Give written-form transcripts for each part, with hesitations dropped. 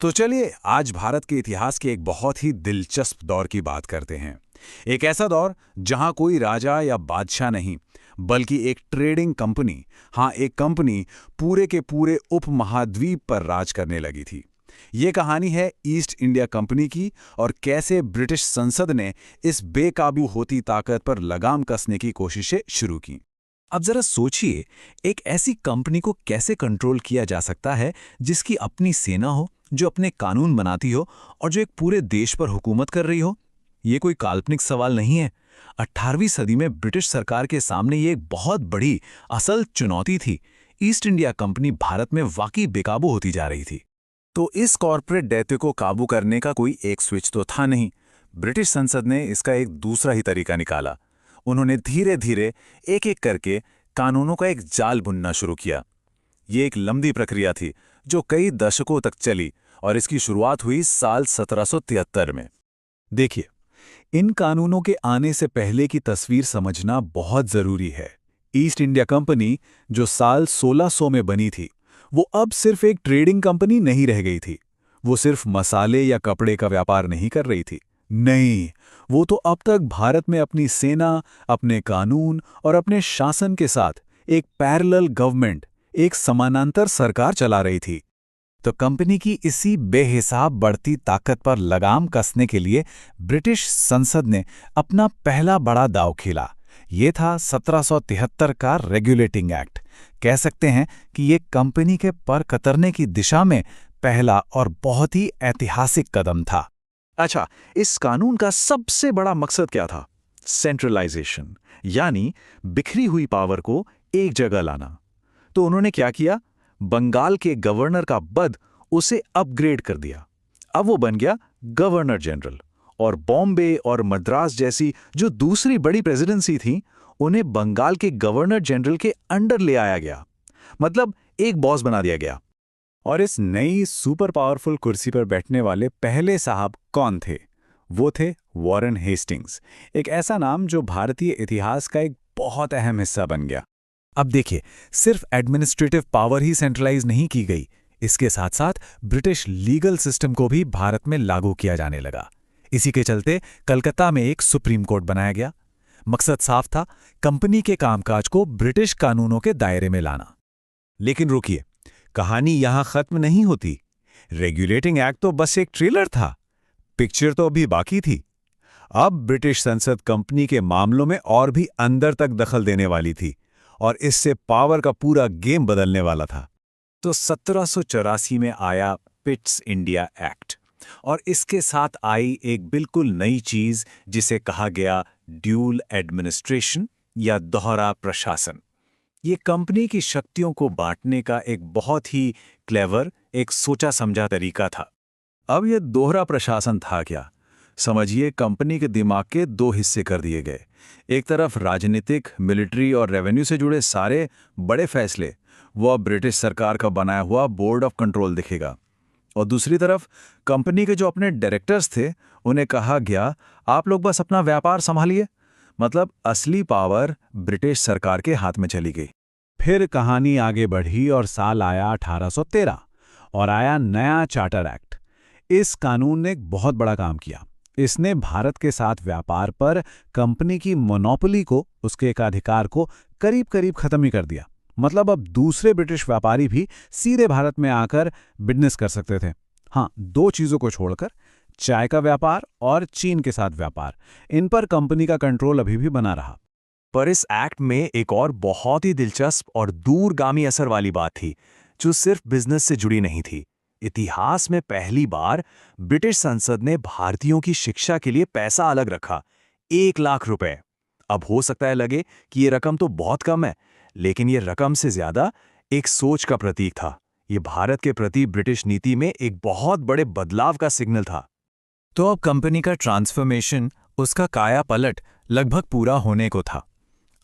तो चलिए आज भारत के इतिहास के एक बहुत ही दिलचस्प दौर की बात करते हैं। एक ऐसा दौर जहां कोई राजा या बादशाह नहीं, बल्कि एक ट्रेडिंग कंपनी, हाँ एक कंपनी पूरे के पूरे उपमहाद्वीप पर राज करने लगी थी। ये कहानी है ईस्ट इंडिया कंपनी की और कैसे ब्रिटिश संसद ने इस बेकाबू होती ताकत पर लगाम कसने की कोशिशें शुरू की। अब जरा सोचिए, एक ऐसी कंपनी को कैसे कंट्रोल किया जा सकता है जिसकी अपनी सेना हो, जो अपने कानून बनाती हो और जो एक पूरे देश पर हुकूमत कर रही हो। ये कोई काल्पनिक सवाल नहीं है। 18वीं सदी में ब्रिटिश सरकार के सामने ये एक बहुत बड़ी असल चुनौती थी। ईस्ट इंडिया कंपनी भारत में वाकई बेकाबू होती जा रही थी। तो इस कॉरपोरेट दैत्य को काबू करने का कोई एक स्विच तो था नहीं। ब्रिटिश संसद ने इसका एक दूसरा ही तरीका निकाला। उन्होंने धीरे धीरे एक एक करके कानूनों का एक जाल बुनना शुरू किया। ये एक लंबी प्रक्रिया थी जो कई दशकों तक चली और इसकी शुरुआत हुई साल 1773 में। देखिए, इन कानूनों के आने से पहले की तस्वीर समझना बहुत जरूरी है। ईस्ट इंडिया कंपनी, जो साल 1600 में बनी थी, वो अब सिर्फ एक ट्रेडिंग कंपनी नहीं रह गई थी। वो सिर्फ मसाले या कपड़े का व्यापार नहीं कर रही थी। नहीं, वो तो अब तक भारत में अपनी सेना, अपने कानून और अपने शासन के साथ एक पैरेलल गवर्नमेंट, एक समानांतर सरकार चला रही थी। तो कंपनी की इसी बेहिसाब बढ़ती ताकत पर लगाम कसने के लिए ब्रिटिश संसद ने अपना पहला बड़ा दांव खेला। ये था 1773 का रेगुलेटिंग एक्ट। कह सकते हैं कि ये कंपनी के पर कतरने की दिशा में पहला और बहुत ही ऐतिहासिक कदम था। अच्छा, इस कानून का सबसे बड़ा मकसद क्या था? सेंट्रलाइजेशन, यानी बिखरी हुई पावर को एक जगह लाना। तो उन्होंने क्या किया? बंगाल के गवर्नर का पद उसे अपग्रेड कर दिया। अब वो बन गया गवर्नर जनरल, और बॉम्बे और मद्रास जैसी जो दूसरी बड़ी प्रेसिडेंसी थी, उन्हें बंगाल के गवर्नर जनरल के अंडर ले आया गया। मतलब एक बॉस बना दिया गया। और इस नई सुपर पावरफुल कुर्सी पर बैठने वाले पहले साहब कौन थे? वो थे वॉरेन हेस्टिंग्स, एक ऐसा नाम जो भारतीय इतिहास का एक बहुत अहम हिस्सा बन गया। अब देखिए, सिर्फ एडमिनिस्ट्रेटिव पावर ही सेंट्रलाइज नहीं की गई, इसके साथ साथ ब्रिटिश लीगल सिस्टम को भी भारत में लागू किया जाने लगा। इसी के चलते कलकत्ता में एक सुप्रीम कोर्ट बनाया गया। मकसद साफ था, कंपनी के कामकाज को ब्रिटिश कानूनों के दायरे में लाना। लेकिन रुकिए, कहानी यहां खत्म नहीं होती। रेगुलेटिंग एक्ट तो बस एक ट्रेलर था, पिक्चर तो अभी बाकी थी। अब ब्रिटिश संसद कंपनी के मामलों में और भी अंदर तक दखल देने वाली थी और इससे पावर का पूरा गेम बदलने वाला था। तो 1784 में आया पिट्स इंडिया एक्ट, और इसके साथ आई एक बिल्कुल नई चीज जिसे कहा गया ड्यूल एडमिनिस्ट्रेशन या दोहरा प्रशासन। ये कंपनी की शक्तियों को बांटने का एक बहुत ही क्लेवर, एक सोचा समझा तरीका था। अब यह दोहरा प्रशासन था क्या? समझिए, कंपनी के दिमाग के दो हिस्से कर दिए गए। एक तरफ राजनीतिक, मिलिट्री और रेवेन्यू से जुड़े सारे बड़े फैसले, वो अब ब्रिटिश सरकार का बनाया हुआ बोर्ड ऑफ कंट्रोल दिखेगा। और दूसरी तरफ कंपनी के जो अपने डायरेक्टर्स थे, उन्हें कहा गया आप लोग बस अपना व्यापार संभालिए। मतलब असली पावर ब्रिटिश सरकार के हाथ में चली गई। फिर कहानी आगे बढ़ी और साल आया 1813 और आया नया चार्टर एक्ट। इस कानून ने एक बहुत बड़ा काम किया। इसने भारत के साथ व्यापार पर कंपनी की मोनोपोली को, उसके एकाधिकार को करीब करीब खत्म ही कर दिया। मतलब अब दूसरे ब्रिटिश व्यापारी भी सीधे भारत में आकर बिजनेस कर सकते थे। हाँ, दो चीजों को छोड़कर, चाय का व्यापार और चीन के साथ व्यापार, इन पर कंपनी का कंट्रोल अभी भी बना रहा। पर इस एक्ट में एक और बहुत ही दिलचस्प और दूरगामी असर वाली बात थी, जो सिर्फ बिजनेस से जुड़ी नहीं थी। इतिहास में पहली बार ब्रिटिश संसद ने भारतीयों की शिक्षा के लिए पैसा अलग रखा, 1 लाख रुपए। अब हो सकता है लगे कि ये रकम तो बहुत कम है, लेकिन ये रकम से ज्यादा एक सोच का प्रतीक था। ये भारत के प्रति ब्रिटिश नीति में एक बहुत बड़े बदलाव का सिग्नल था। तो अब कंपनी का ट्रांसफॉर्मेशन, उसका काया पलट लगभग पूरा होने को था।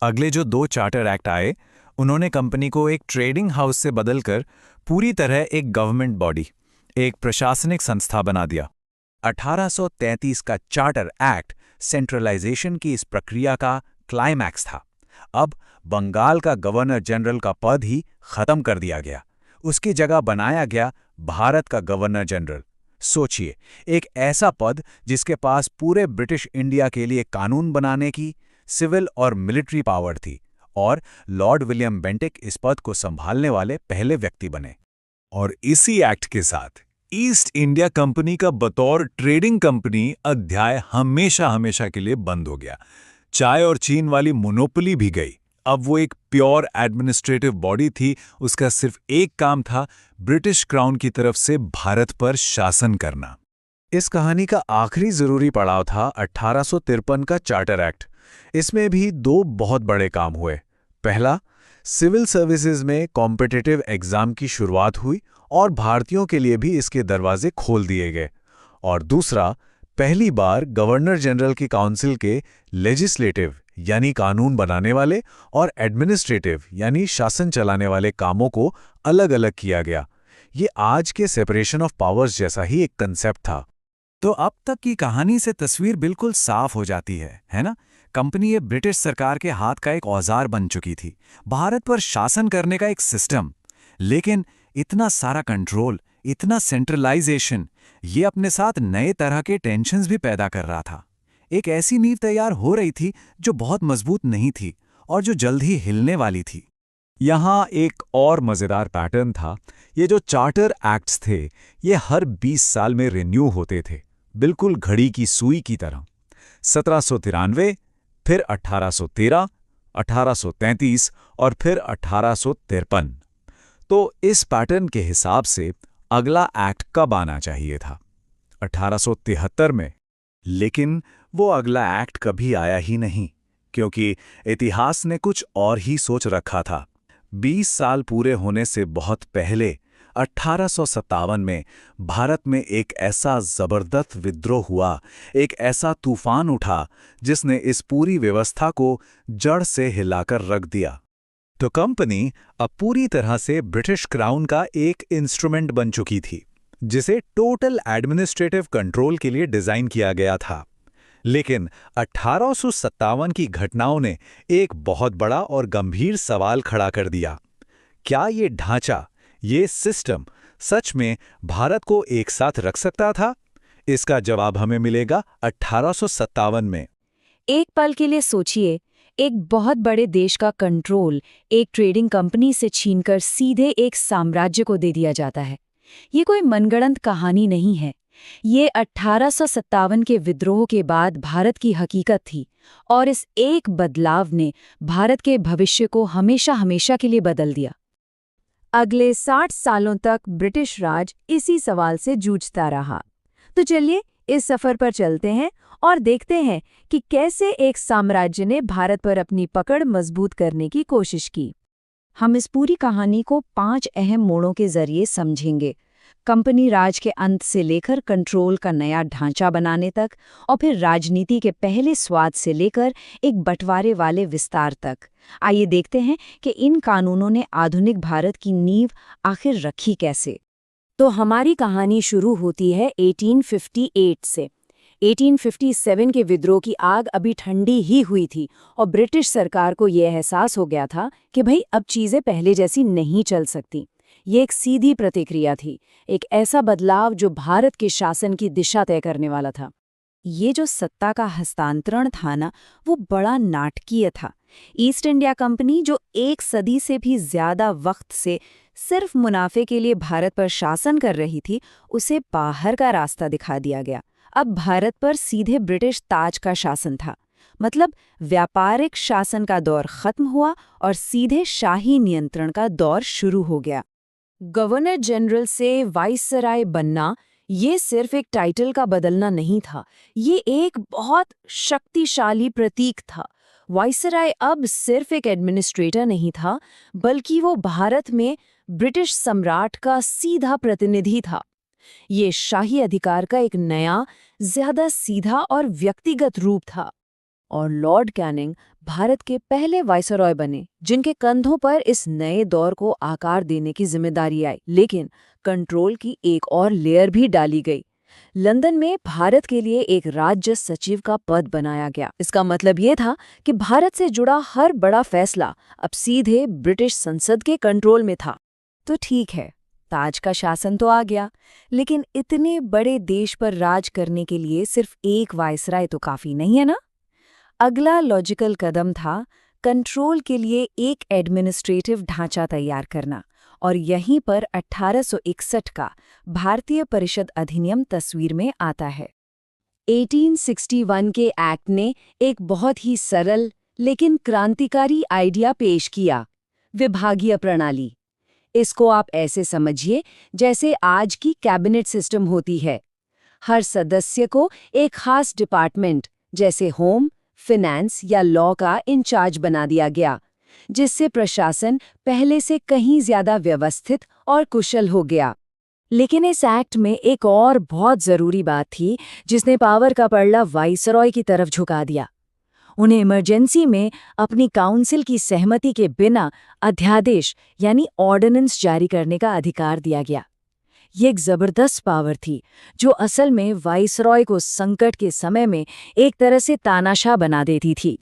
अगले जो 2 चार्टर एक्ट आए, उन्होंने कंपनी को एक ट्रेडिंग हाउस से बदलकर पूरी तरह एक गवर्नमेंट बॉडी, एक प्रशासनिक संस्था बना दिया। 1833 का चार्टर एक्ट सेंट्रलाइजेशन की इस प्रक्रिया का क्लाइमैक्स था। अब बंगाल का गवर्नर जनरल का पद ही खत्म कर दिया गया। उसकी जगह बनाया गया भारत का गवर्नर जनरल। सोचिए, एक ऐसा पद जिसके पास पूरे ब्रिटिश इंडिया के लिए कानून बनाने की सिविल और मिलिट्री पावर थी, और लॉर्ड विलियम बेंटिक इस पद को संभालने वाले पहले व्यक्ति बने। और इसी एक्ट के साथ ईस्ट इंडिया कंपनी का बतौर ट्रेडिंग कंपनी अध्याय हमेशा हमेशा के लिए बंद हो गया। चाय और चीन वाली मोनोपोली भी गई। अब वो एक प्योर एडमिनिस्ट्रेटिव बॉडी थी। उसका सिर्फ एक काम था, ब्रिटिश क्राउन की तरफ से भारत पर शासन करना। इस कहानी का आखिरी जरूरी पड़ाव था 1853 का चार्टर एक्ट। इसमें भी दो बहुत बड़े काम हुए। पहला, सिविल सर्विसेज में कॉम्पिटिटिव एग्जाम की शुरुआत हुई और भारतीयों के लिए भी इसके दरवाजे खोल दिए गए। और दूसरा, पहली बार गवर्नर जनरल की काउंसिल के लेजिस्लेटिव यानी कानून बनाने वाले और एडमिनिस्ट्रेटिव यानी शासन चलाने वाले कामों को अलग अलग किया गया। ये आज के सेपरेशन ऑफ पावर्स जैसा ही एक कंसेप्ट था। तो अब तक की कहानी से तस्वीर बिल्कुल साफ हो जाती है ना? कंपनी ये ब्रिटिश सरकार के हाथ का एक औजार बन चुकी थी, भारत पर शासन करने का एक सिस्टम। लेकिन इतना सारा कंट्रोल, इतना सेंट्रलाइजेशन, ये अपने साथ नए तरह के टेंशन्स भी पैदा कर रहा था। एक ऐसी नींव तैयार हो रही थी जो बहुत मजबूत नहीं थी और जो जल्द ही हिलने वाली थी। यहाँ एक और मज़ेदार पैटर्न था। ये जो चार्टर एक्ट्स थे, ये हर 20 साल में रिन्यू होते थे, बिल्कुल घड़ी की सुई की तरह। 1793, फिर 1813, 1833 और फिर 1853। तो इस पैटर्न के हिसाब से अगला एक्ट कब आना चाहिए था? 1873 में। लेकिन वो अगला एक्ट कभी आया ही नहीं, क्योंकि इतिहास ने कुछ और ही सोच रखा था। 20 साल पूरे होने से बहुत पहले 1857 में भारत में एक ऐसा जबरदस्त विद्रोह हुआ, एक ऐसा तूफान उठा जिसने इस पूरी व्यवस्था को जड़ से हिलाकर रख दिया। तो कंपनी अब पूरी तरह से ब्रिटिश क्राउन का एक इंस्ट्रूमेंट बन चुकी थी, जिसे टोटल एडमिनिस्ट्रेटिव कंट्रोल के लिए डिजाइन किया गया था। लेकिन 1857 की घटनाओं ने एक बहुत बड़ा और गंभीर सवाल खड़ा कर दिया। क्या ये ढांचा, ये सिस्टम सच में भारत को एक साथ रख सकता था? इसका जवाब हमें मिलेगा 1857 में। एक पल के लिए सोचिए, एक बहुत बड़े देश का कंट्रोल एक ट्रेडिंग कंपनी से छीनकर सीधे एक साम्राज्य को दे दिया जाता है। ये कोई मनगढ़ंत कहानी नहीं है। ये 1857 के विद्रोह के बाद भारत की हकीकत थी, और इस एक बदलाव ने भारत के भविष्य को हमेशा हमेशा के लिए बदल दिया। अगले 60 सालों तक ब्रिटिश राज इसी सवाल से जूझता रहा। तो चलिए इस सफर पर चलते हैं और देखते हैं कि कैसे एक साम्राज्य ने भारत पर अपनी पकड़ मजबूत करने की कोशिश की। हम इस पूरी कहानी को 5 अहम मोड़ों के जरिए समझेंगे। कंपनी राज के अंत से लेकर कंट्रोल का नया ढांचा बनाने तक, और फिर राजनीति के पहले स्वाद से लेकर एक बंटवारे वाले विस्तार तक। आइए देखते हैं कि इन कानूनों ने आधुनिक भारत की नींव आखिर रखी कैसे। तो हमारी कहानी शुरू होती है 1858 से। 1857 के विद्रोह की आग अभी ठंडी ही हुई थी और ब्रिटिश सरकार को यह एहसास हो गया था कि भाई अब चीज़ें पहले जैसी नहीं चल सकती। ये एक सीधी प्रतिक्रिया थी, एक ऐसा बदलाव जो भारत के शासन की दिशा तय करने वाला था। ये जो सत्ता का हस्तांतरण था ना, वो बड़ा नाटकीय था। ईस्ट इंडिया कंपनी, जो 1 सदी से भी ज्यादा वक्त से सिर्फ मुनाफे के लिए भारत पर शासन कर रही थी, उसे बाहर का रास्ता दिखा दिया गया। अब भारत पर सीधे ब्रिटिश ताज का शासन था। मतलब व्यापारिक शासन का दौर खत्म हुआ और सीधे शाही नियंत्रण का दौर शुरू हो गया। गवर्नर जनरल से वाइसराय बनना ये सिर्फ एक टाइटल का बदलना नहीं था, ये एक बहुत शक्तिशाली प्रतीक था। वाइसराय अब सिर्फ एक एडमिनिस्ट्रेटर नहीं था, बल्कि वो भारत में ब्रिटिश सम्राट का सीधा प्रतिनिधि था। ये शाही अधिकार का एक नया, ज्यादा सीधा और व्यक्तिगत रूप था। और लॉर्ड कैनिंग भारत के पहले वाइसरॉय बने, जिनके कंधों पर इस नए दौर को आकार देने की जिम्मेदारी आई। लेकिन कंट्रोल की एक और लेयर भी डाली गई। लंदन में भारत के लिए एक राज्य सचिव का पद बनाया गया। इसका मतलब ये था कि भारत से जुड़ा हर बड़ा फैसला अब सीधे ब्रिटिश संसद के कंट्रोल में था। तो ठीक है, ताज का शासन तो आ गया, लेकिन इतने बड़े देश पर राज करने के लिए सिर्फ एक वायसराय तो काफी नहीं है ना। अगला लॉजिकल कदम था कंट्रोल के लिए एक एडमिनिस्ट्रेटिव ढांचा तैयार करना, और यहीं पर 1861 का भारतीय परिषद अधिनियम तस्वीर में आता है। 1861 के एक्ट ने एक बहुत ही सरल लेकिन क्रांतिकारी आइडिया पेश किया, विभागीय प्रणाली। इसको आप ऐसे समझिए जैसे आज की कैबिनेट सिस्टम होती है। हर सदस्य को एक खास डिपार्टमेंट जैसे होम, फिनेंस या लॉ का इंचार्ज बना दिया गया, जिससे प्रशासन पहले से कहीं ज्यादा व्यवस्थित और कुशल हो गया। लेकिन इस एक्ट में एक और बहुत जरूरी बात थी जिसने पावर का पल्ला वाइसरॉय की तरफ झुका दिया। उन्हें इमरजेंसी में अपनी काउंसिल की सहमति के बिना अध्यादेश यानी ऑर्डिनेंस जारी करने का अधिकार दिया गया। ये एक जबरदस्त पावर थी जो असल में वाइसरॉय को संकट के समय में एक तरह से तानाशाह बना देती थी।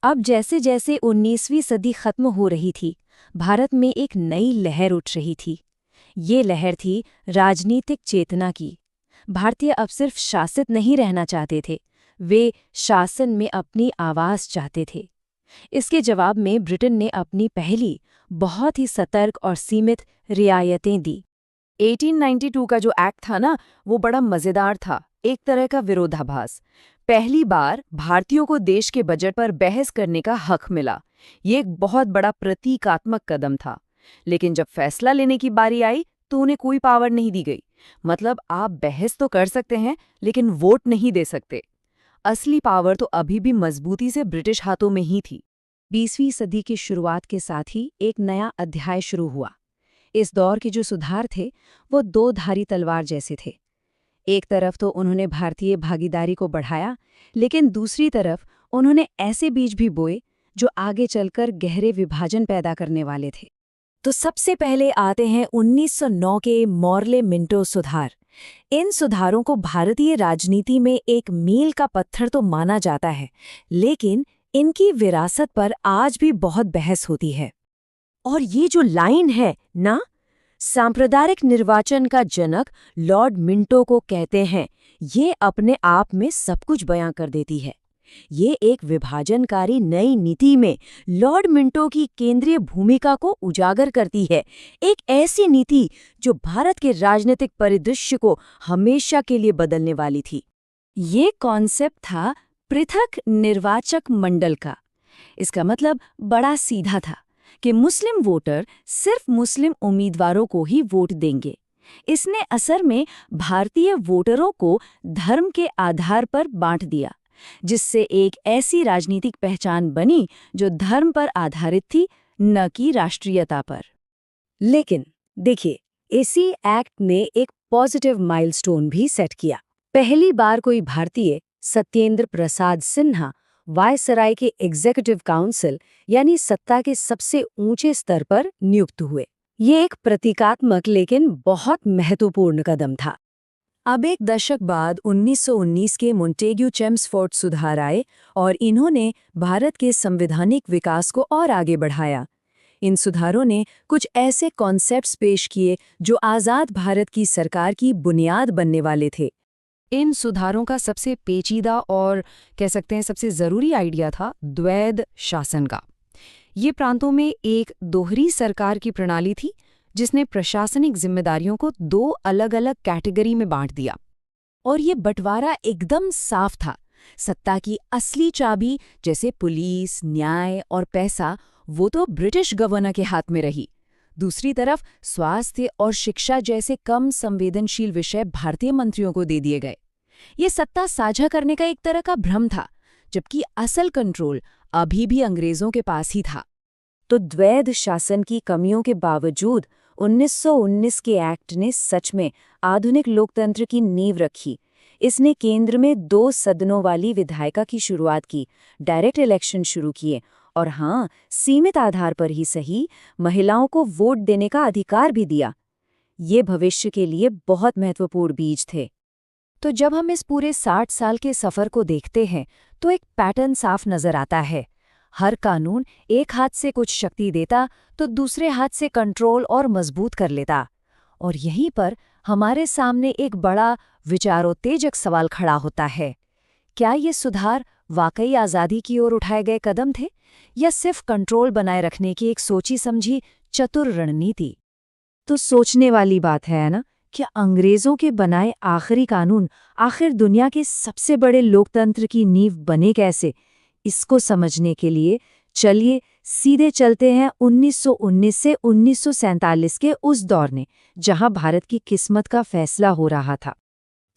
अब जैसे जैसे 19वीं सदी खत्म हो रही थी, भारत में एक नई लहर उठ रही थी। ये लहर थी राजनीतिक चेतना की। भारतीय अब सिर्फ शासित नहीं रहना चाहते थे, वे शासन में अपनी आवाज चाहते थे। इसके जवाब में ब्रिटेन ने अपनी पहली बहुत ही सतर्क और सीमित रियायतें दी। 1892 का जो एक्ट था ना, वो बड़ा मजेदार था, एक तरह का विरोधाभास। पहली बार भारतीयों को देश के बजट पर बहस करने का हक मिला। ये एक बहुत बड़ा प्रतीकात्मक कदम था। लेकिन जब फैसला लेने की बारी आई तो उन्हें कोई पावर नहीं दी गई। मतलब आप बहस तो कर सकते हैं लेकिन वोट नहीं दे सकते। असली पावर तो अभी भी मजबूती से ब्रिटिश हाथों में ही थी। 20वीं सदी की शुरुआत के साथ ही एक नया अध्याय शुरू हुआ। इस दौर के जो सुधार थे वो दो धारी तलवार जैसे थे। एक तरफ तो उन्होंने भारतीय भागीदारी को बढ़ाया, लेकिन दूसरी तरफ उन्होंने ऐसे बीज भी बोए जो आगे चलकर गहरे विभाजन पैदा करने वाले थे। तो सबसे पहले आते हैं 1909 के मॉर्ले मिंटो सुधार। इन सुधारों को भारतीय राजनीति में एक मील का पत्थर तो माना जाता है, लेकिन इनकी विरासत पर आज भी बहुत बहस होती है। और ये जो लाइन है ना, सांप्रदायिक निर्वाचन का जनक लॉर्ड मिंटो को कहते हैं, ये अपने आप में सब कुछ बयां कर देती है। ये एक विभाजनकारी नई नीति में लॉर्ड मिंटो की केंद्रीय भूमिका को उजागर करती है। एक ऐसी नीति जो भारत के राजनीतिक परिदृश्य को हमेशा के लिए बदलने वाली थी। ये कॉन्सेप्ट था पृथक निर्वाचक मंडल का। इसका मतलब बड़ा सीधा था कि मुस्लिम वोटर सिर्फ मुस्लिम उम्मीदवारों को ही वोट देंगे। इसने असल में भारतीय वोटरों को धर्म के आधार पर बांट दिया, जिससे एक ऐसी राजनीतिक पहचान बनी जो धर्म पर आधारित थी, न कि राष्ट्रीयता पर। लेकिन देखिए, इसी एक्ट ने एक पॉजिटिव माइलस्टोन भी सेट किया। पहली बार कोई भारतीय सत्येंद्र प्रसाद सिन्हा वायसराय के एग्जीक्यूटिव काउंसिल यानी सत्ता के सबसे ऊंचे स्तर पर नियुक्त हुए। ये एक प्रतीकात्मक लेकिन बहुत महत्वपूर्ण कदम था। अब एक दशक बाद 1919 के मोंटेग्यू चेम्सफोर्ड सुधार आए और इन्होंने भारत के संवैधानिक विकास को और आगे बढ़ाया। इन सुधारों ने कुछ ऐसे कॉन्सेप्ट्स पेश किए जो आज़ाद भारत की सरकार की बुनियाद बनने वाले थे। इन सुधारों का सबसे पेचीदा और कह सकते हैं सबसे ज़रूरी आइडिया था द्वैध शासन का। ये प्रांतों में एक दोहरी सरकार की प्रणाली थी जिसने प्रशासनिक जिम्मेदारियों को दो अलग अलग कैटेगरी में बांट दिया। और ये बंटवारा एकदम साफ था। सत्ता की असली चाबी जैसे पुलिस, न्याय और पैसा, वो तो ब्रिटिश गवर्नर के हाथ में रही। दूसरी तरफ स्वास्थ्य और शिक्षा जैसे कम संवेदनशील विषय भारतीय मंत्रियों को दे दिए गए। ये सत्ता साझा करने का एक तरह का भ्रम था, जबकि असल कंट्रोल अभी भी अंग्रेजों के पास ही था। तो द्वैध शासन की कमियों के बावजूद 1919 के एक्ट ने सच में आधुनिक लोकतंत्र की नींव रखी। इसने केंद्र में 2 सदनों वाली विधायिका की शुरुआत की, डायरेक्ट इलेक्शन शुरू किए और हाँ, सीमित आधार पर ही सही, महिलाओं को वोट देने का अधिकार भी दिया। ये भविष्य के लिए बहुत महत्वपूर्ण बीज थे। तो जब हम इस पूरे 60 साल के सफ़र को देखते हैं तो एक पैटर्न साफ नजर आता है। हर कानून एक हाथ से कुछ शक्ति देता तो दूसरे हाथ से कंट्रोल और मजबूत कर लेता। और यहीं पर हमारे सामने एक बड़ा विचारोत्तेजक सवाल खड़ा होता है। क्या ये सुधार वाकई आज़ादी की ओर उठाए गए कदम थे, या सिर्फ कंट्रोल बनाए रखने की एक सोची समझी चतुर रणनीति? तो सोचने वाली बात है ना, कि अंग्रेजों के बनाए आखिरी कानून आखिर दुनिया के सबसे बड़े लोकतंत्र की नींव बने कैसे? इसको समझने के लिए चलिए सीधे चलते हैं 1919 से 1947 के उस दौर में, जहां भारत की किस्मत का फैसला हो रहा था।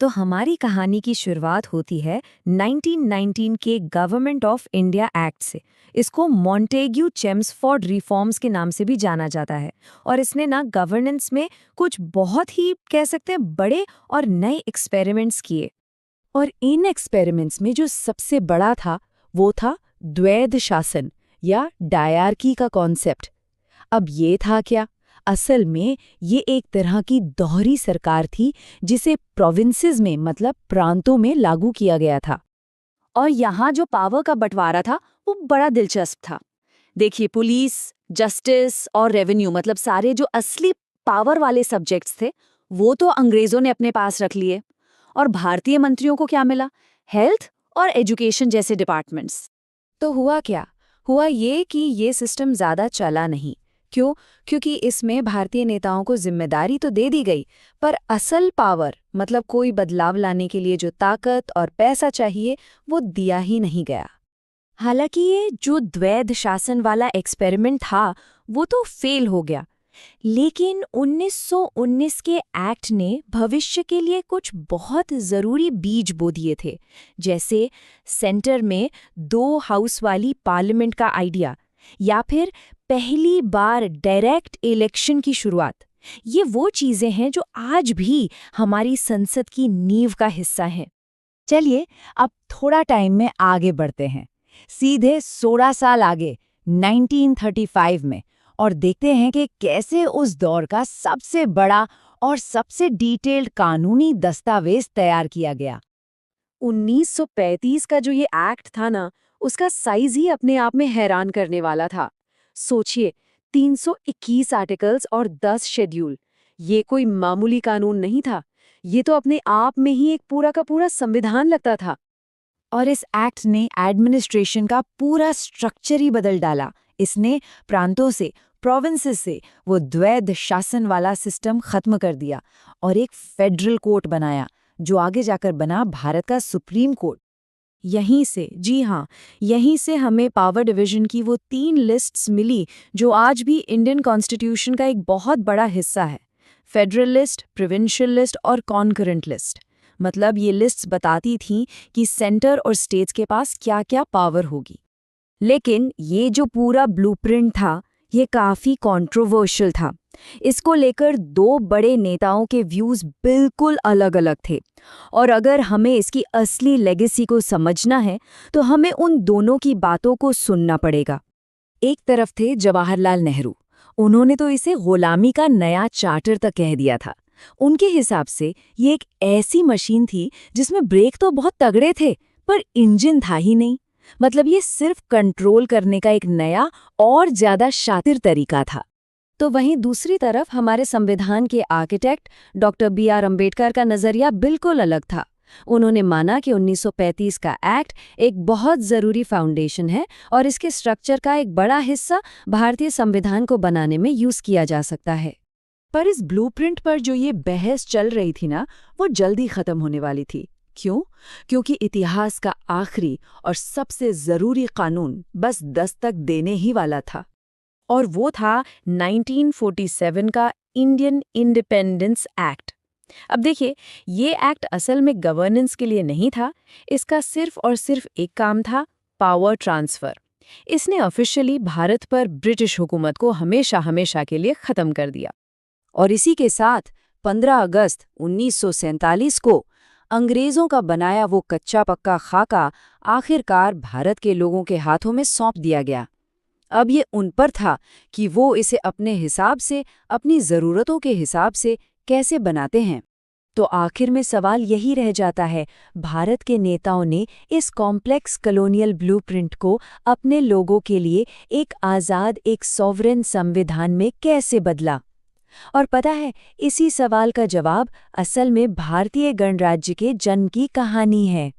तो हमारी कहानी की शुरुआत होती है 1919 के गवर्नमेंट ऑफ इंडिया एक्ट से। इसको मॉन्टेग्यू चेम्सफोर्ड रिफॉर्म्स के नाम से भी जाना जाता है, और इसने ना गवर्नेंस में कुछ बहुत ही कह सकते हैं बड़े और नए एक्सपेरिमेंट्स किए। और इन एक्सपेरिमेंट्स में जो सबसे बड़ा था वो था द्वैध शासन या डायरकी का कॉन्सेप्ट। अब ये था क्या? असल में ये एक तरह की दोहरी सरकार थी जिसे प्रोविंसेस में मतलब प्रांतों में लागू किया गया था। और यहाँ जो पावर का बंटवारा था वो बड़ा दिलचस्प था। देखिए, पुलिस, जस्टिस और रेवेन्यू मतलब सारे जो असली पावर वाले सब्जेक्ट्स थे वो तो अंग्रेजों ने अपने पास रख लिए। और भारतीय मंत्रियों को क्या मिला? हेल्थ और एजुकेशन जैसे डिपार्टमेंट्स। तो हुआ क्या? हुआ ये कि ये सिस्टम ज़्यादा चला नहीं। क्यों? क्योंकि इसमें भारतीय नेताओं को जिम्मेदारी तो दे दी गई, पर असल पावर मतलब कोई बदलाव लाने के लिए जो ताकत और पैसा चाहिए वो दिया ही नहीं गया। हालांकि ये जो द्वैध शासन वाला एक्सपेरिमेंट था वो तो फेल हो गया, लेकिन 1919 के एक्ट ने भविष्य के लिए कुछ बहुत ज़रूरी बीज बो दिए थे, जैसे सेंटर में 2 हाउस वाली पार्लियामेंट का आइडिया, या फिर पहली बार डायरेक्ट इलेक्शन की शुरुआत। ये वो चीज़ें हैं जो आज भी हमारी संसद की नींव का हिस्सा हैं। चलिए अब थोड़ा टाइम में आगे बढ़ते हैं, सीधे 16 साल आगे 1935 में, और देखते हैं कि कैसे उस दौर का सबसे बड़ा और सबसे डिटेल्ड कानूनी दस्तावेज तैयार किया गया। 1935 का जो ये एक्ट था ना, उसका साइज ही अपने आप में हैरान करने वाला था। सोचिए, 321 आर्टिकल्स और 10 शेड्यूल। ये कोई मामूली कानून नहीं था, ये तो अपने आप में ही एक पूरा का पूरा संविधान लगता था। और इस एक्ट ने एडमिनिस्ट्रेशन का पूरा स्ट्रक्चर ही बदल डाला। इसने प्रांतों से, प्रोविंसेस से वो द्वैध शासन वाला सिस्टम खत्म कर दिया और एक फेडरल कोर्ट बनाया, जो आगे जाकर बना भारत का सुप्रीम कोर्ट। यहीं से, जी हाँ, यहीं से हमें पावर डिवीजन की वो 3 लिस्ट्स मिली जो आज भी इंडियन कॉन्स्टिट्यूशन का एक बहुत बड़ा हिस्सा है। फेडरल लिस्ट, प्रोविंशियल लिस्ट और कॉन्करेंट लिस्ट। मतलब ये लिस्ट्स बताती थीं कि सेंटर और स्टेट्स के पास क्या-क्या पावर होगी। लेकिन ये जो पूरा ब्लूप्रिंट था, ये काफ़ी कंट्रोवर्शियल था। इसको लेकर 2 बड़े नेताओं के व्यूज़ बिल्कुल अलग-अलग थे, और अगर हमें इसकी असली लेगेसी को समझना है तो हमें उन दोनों की बातों को सुनना पड़ेगा। एक तरफ थे जवाहरलाल नेहरू। उन्होंने तो इसे गुलामी का नया चार्टर तक कह दिया था। उनके हिसाब से ये एक ऐसी मशीन थी जिसमें ब्रेक तो बहुत तगड़े थे, पर इंजन था ही नहीं। मतलब ये सिर्फ कंट्रोल करने का एक नया और ज्यादा शातिर तरीका था। तो वहीं दूसरी तरफ हमारे संविधान के आर्किटेक्ट डॉक्टर B.R. अम्बेडकर का नजरिया बिल्कुल अलग था। उन्होंने माना कि 1935 का एक्ट एक बहुत ज़रूरी फाउंडेशन है और इसके स्ट्रक्चर का एक बड़ा हिस्सा भारतीय संविधान को बनाने में यूज़ किया जा सकता है। पर इस ब्लूप्रिंट पर जो ये बहस चल रही थी ना, वो जल्दी खत्म होने वाली थी। क्यों? क्योंकि इतिहास का आखिरी और सबसे ज़रूरी कानून बस दस्तक देने ही वाला था, और वो था 1947 का इंडियन इंडिपेंडेंस एक्ट। अब देखिए, ये एक्ट असल में गवर्नेंस के लिए नहीं था, इसका सिर्फ और सिर्फ एक काम था, पावर ट्रांसफ़र। इसने ऑफिशियली भारत पर ब्रिटिश हुकूमत को हमेशा हमेशा के लिए ख़त्म कर दिया। और इसी के साथ 15 अगस्त 1947 को अंग्रेज़ों का बनाया वो कच्चा पक्का खाका आखिरकार भारत के लोगों के हाथों में सौंप दिया गया। अब ये उन पर था कि वो इसे अपने हिसाब से, अपनी ज़रूरतों के हिसाब से कैसे बनाते हैं। तो आखिर में सवाल यही रह जाता है, भारत के नेताओं ने इस कॉम्प्लेक्स कॉलोनियल ब्लूप्रिंट को अपने लोगों के लिए एक आज़ाद, एक सॉवरेन संविधान में कैसे बदला? और पता है, इसी सवाल का जवाब असल में भारतीय गणराज्य के जन्म की कहानी है।